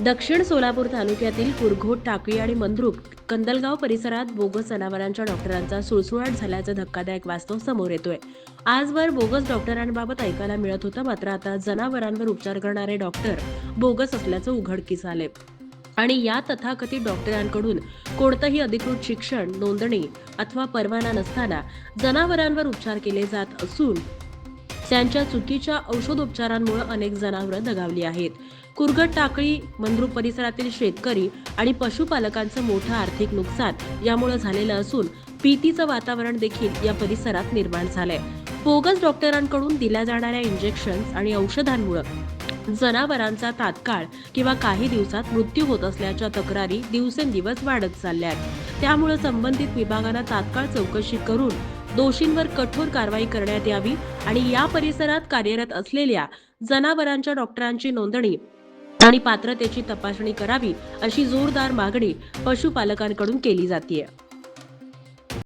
दक्षिण सोलापूर तालुक्यातील कुरघोट, टाकळी आणि मंद्रुप कंदलगाव परिसरात बोगस जनावरांच्या डॉक्टरांचा सुळसुळाट झाल्याचा धक्कादायक वास्तव समोर येतोय. आजवर बोगस डॉक्टरांबाबत ऐकायला मिळत होतं, मात्र आता जनावरांवर उपचार करणारे डॉक्टर बोगस असल्याचं उघडकीस आले. आणि या तथाकथित डॉक्टरांकडून कोणतंही अधिकृत शिक्षण, नोंदणी अथवा परवाना नसताना जनावरांवर उपचार केले जात असून त्यांच्या चुकीच्या औषधोपचारांमुळे अनेक जनावरं दगावली आहेत. कुरघट, टाकळी, मंद्रुप परिसरातील शेतकरी आणि पशुपालकांचं मोठं आर्थिक नुकसान यामुळे झालेलं असून भीतीचं वातावरण देखील या परिसरात निर्माण झालंय. बोगस डॉक्टरांकडून दिल्या जाणाऱ्या इंजेक्शन्स आणि औषधांमुळे जनावरांचा तात्काळ किंवा काही दिवसात मृत्यू होत असल्याच्या तक्रारी दिवसेंदिवस वाढत चालल्या आहेत. त्यामुळे संबंधित विभागांना तात्काळ चौकशी करून दोषींवर कठोर कारवाई करण्यात यावी आणि या परिसरात कार्यरत असलेल्या जनावरांच्या डॉक्टरांची नोंदणी आणि पात्रतेची तपासणी करावी, अशी जोरदार मागणी पशुपालकांकडून केली जाते.